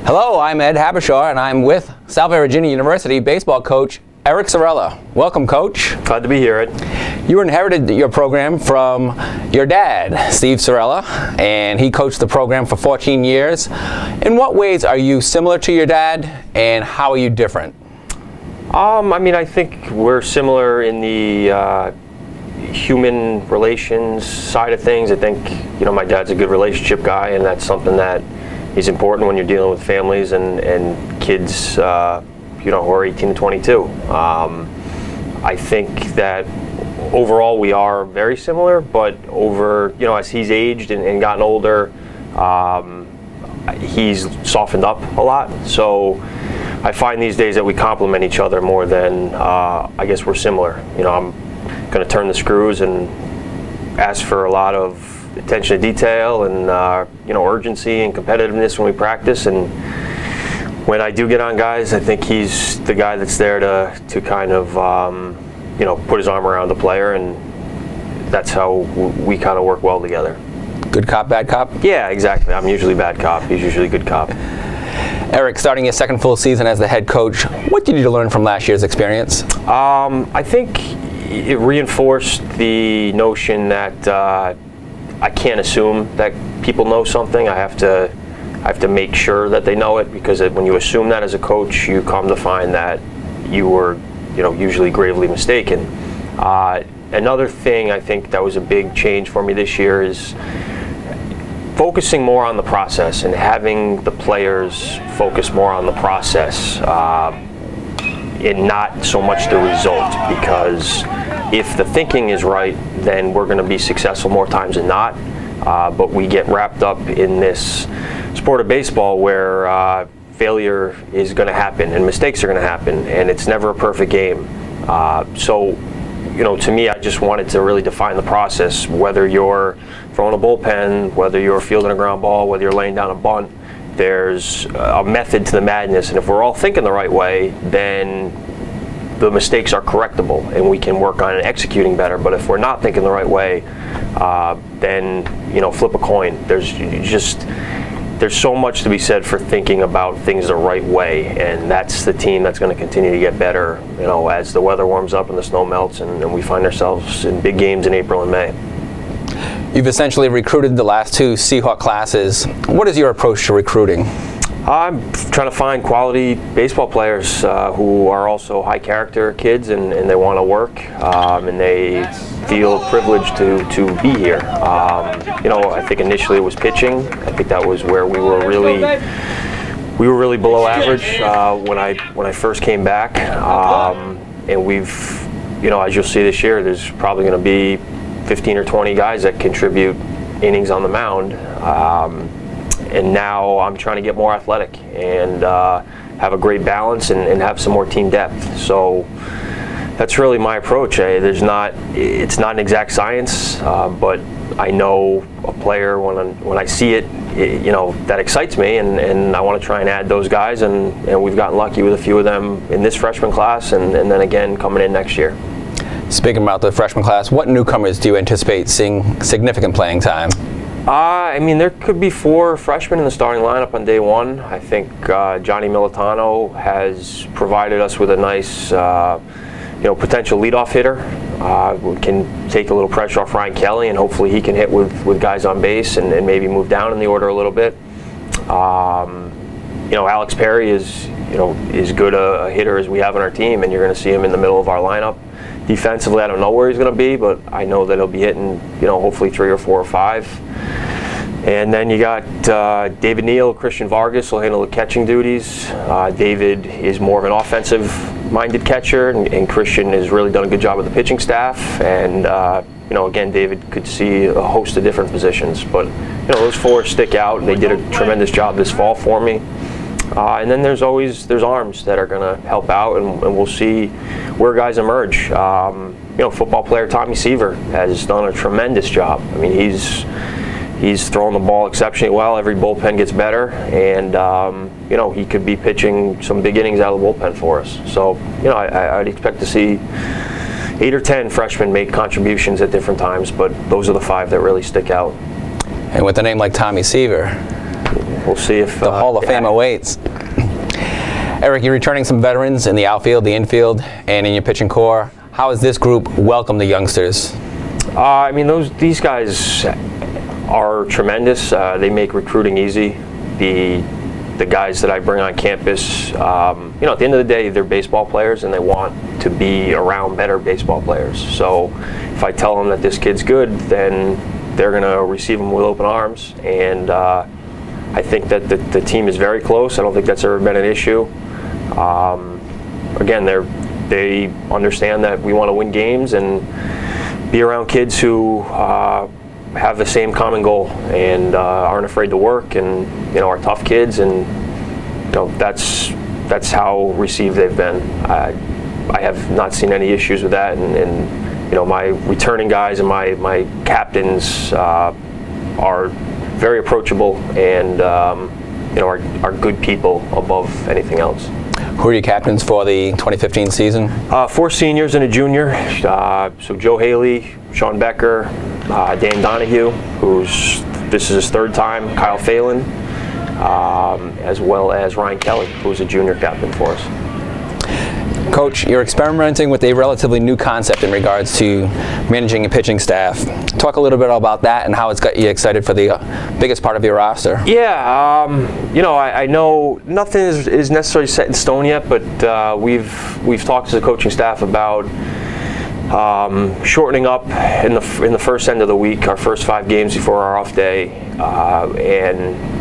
Hello, I'm Ed Habershaw, and I'm with Salve Regina University baseball coach Eric Cirella. Welcome, Coach. Glad to be here, Ed. You inherited your program from your dad, Steve Cirella, and he coached the program for 14 years. In what ways are you similar to your dad, and how are you different? I think we're similar in the human relations side of things. I think, my dad's a good relationship guy, and that's something that is important when you're dealing with families and kids, who are 18 to 22. I think that overall we are very similar, but as he's aged and gotten older, he's softened up a lot. So I find these days that we complement each other more than I guess we're similar. I'm going to turn the screws and ask for a lot of attention to detail and urgency and competitiveness when we practice. And when I do get on guys, I think he's the guy that's there to kind of put his arm around the player, and that's how we kind of work well together. Good cop, bad cop? Yeah, exactly. I'm usually bad cop. He's usually good cop. Eric, starting your second full season as the head coach, what did you learn from last year's experience? I think it reinforced the notion that I can't assume that people know something. I have to make sure that they know it, because when you assume that as a coach, you come to find that you were, usually gravely mistaken. Another thing I think that was a big change for me this year is focusing more on the process and having the players focus more on the process and not so much the result, because if the thinking is right, then we're going to be successful more times than not. But we get wrapped up in this sport of baseball where failure is going to happen and mistakes are going to happen, and it's never a perfect game. To me, I just wanted to really define the process. Whether you're throwing a bullpen, whether you're fielding a ground ball, whether you're laying down a bunt, there's a method to the madness, and if we're all thinking the right way, then the mistakes are correctable and we can work on executing better. But if we're not thinking the right way, then flip a coin. There's so much to be said for thinking about things the right way, and that's the team that's going to continue to get better as the weather warms up and the snow melts and we find ourselves in big games in April and May. You've essentially recruited the last two Seahawks classes. What is your approach to recruiting? I'm trying to find quality baseball players who are also high character kids, and they want to work and they feel privileged to be here. I think initially it was pitching. I think that was where we were really below average when I first came back, and we've as you'll see this year, there's probably going to be 15 or 20 guys that contribute innings on the mound. And now I'm trying to get more athletic and have a great balance and have some more team depth. So that's really my approach. It's not an exact science, but I know a player when I see it, that excites me, and I want to try and add those guys. And we've gotten lucky with a few of them in this freshman class, and then again coming in next year. Speaking about the freshman class, what newcomers do you anticipate seeing significant playing time? There could be 4 freshmen in the starting lineup on day one. I think Johnny Militano has provided us with a nice, potential leadoff hitter. We can take a little pressure off Ryan Kelly, and hopefully he can hit with guys on base and maybe move down in the order a little bit. Alex Perry is good a hitter as we have on our team, and you're going to see him in the middle of our lineup. Defensively, I don't know where he's going to be, but I know that he'll be hitting, hopefully 3 or 4 or 5. And then you got David Neal, Christian Vargas will handle the catching duties. David is more of an offensive-minded catcher, and Christian has really done a good job with the pitching staff. And again, David could see a host of different positions, but those 4 stick out, and they did a tremendous job this fall for me. And then there's arms that are going to help out, and we'll see where guys emerge. Football player Tommy Seaver has done a tremendous job. He's throwing the ball exceptionally well. Every bullpen gets better, and he could be pitching some big innings out of the bullpen for us. So I'd expect to see 8 or 10 freshmen make contributions at different times, but those are the 5 that really stick out. And with a name like Tommy Seaver, we'll see if the Hall of Fame awaits. Eric, you're returning some veterans in the outfield, the infield, and in your pitching core. How has this group welcomed the youngsters? I mean, these guys are tremendous. They make recruiting easy. The guys that I bring on campus, you know, at the end of the day, they're baseball players and they want to be around better baseball players. So if I tell them that this kid's good, then they're going to receive him with open arms. And I think that the team is very close. I don't think that's ever been an issue. Again, they understand that we want to win games and be around kids who have the same common goal and aren't afraid to work, and you know, are tough kids, and you know, that's how received they've been. I have not seen any issues with that, and you know, my returning guys and my captains are very approachable and you know, are good people above anything else. Who are your captains for the 2015 season? 4 seniors and a junior. So Joe Haley, Sean Becker, Dan Donahue, this is his 3rd time, Kyle Phelan, as well as Ryan Kelly, who's a junior captain for us. Coach, you're experimenting with a relatively new concept in regards to managing a pitching staff. Talk a little bit about that and how it's got you excited for the biggest part of your roster. Yeah, you know, I know nothing is necessarily set in stone yet, but we've talked to the coaching staff about shortening up in the first end of the week, our first 5 games before our off day, and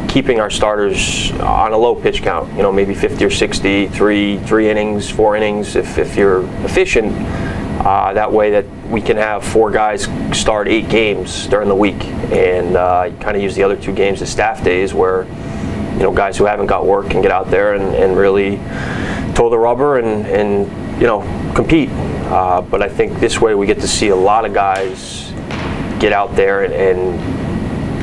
keeping our starters on a low pitch count, you know, maybe 50 or 60, 3 innings, 4 innings if you're efficient. That way that we can have 4 guys start 8 games during the week, and kind of use the other 2 games as staff days where, you know, guys who haven't got work can get out there and really toe the rubber and you know, compete. But I think this way we get to see a lot of guys get out there and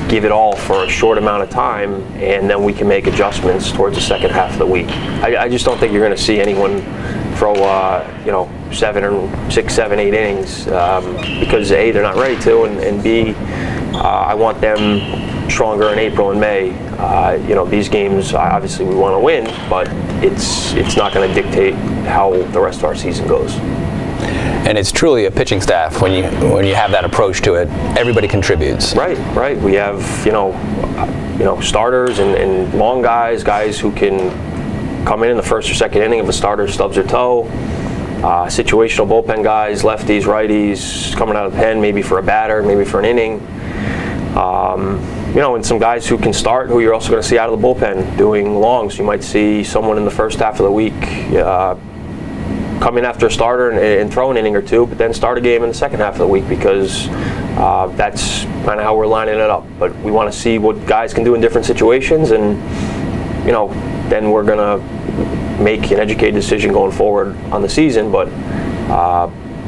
give it all for a short amount of time, and then we can make adjustments towards the second half of the week. I just don't think you're going to see anyone throw you know, 6, 7, 8 innings because A, they're not ready to, and B, I want them stronger in April and May. You know, these games obviously we want to win, but it's not going to dictate how the rest of our season goes. And it's truly a pitching staff when you have that approach to it. Everybody contributes. Right. We have you know starters and long guys who can come in the first or second inning if a starter stubs their toe. Situational bullpen guys, lefties, righties, coming out of the pen maybe for a batter, maybe for an inning. You know, and some guys who can start, who you're also going to see out of the bullpen doing longs. You might see someone in the first half of the week come in after a starter and throw an inning or 2, but then start a game in the second half of the week because that's kind of how we're lining it up. But we want to see what guys can do in different situations, and you know, then we're going to make an educated decision going forward on the season. But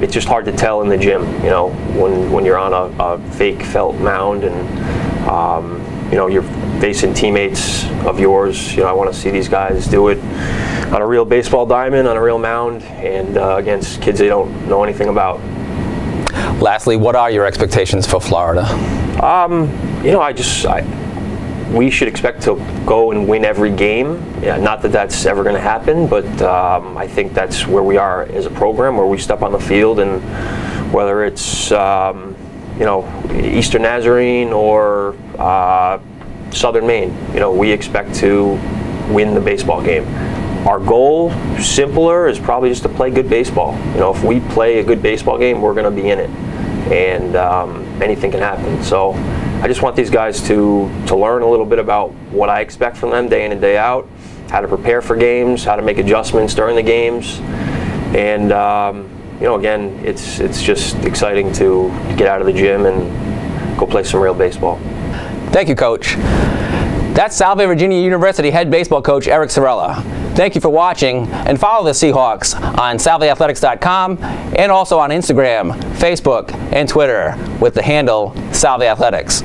it's just hard to tell in the gym, you know, when you're on a fake felt mound and you know, you're facing teammates of yours. You know, I want to see these guys do it on a real baseball diamond, on a real mound, and against kids they don't know anything about. Lastly, what are your expectations for Florida? You know, we should expect to go and win every game. Yeah, not that that's ever going to happen, but I think that's where we are as a program, where we step on the field, and whether it's you know, Eastern Nazarene or Southern Maine, you know, we expect to win the baseball game. Our goal, simpler, is probably just to play good baseball. You know, if we play a good baseball game, we're going to be in it, and anything can happen. So I just want these guys to learn a little bit about what I expect from them day in and day out, how to prepare for games, how to make adjustments during the games, and you know, again, it's just exciting to get out of the gym and go play some real baseball. Thank you, Coach. That's Salve Regina University head baseball coach Eric Cirella. Thank you for watching, and follow the Seahawks on salveathletics.com and also on Instagram, Facebook, and Twitter with the handle Salve Athletics.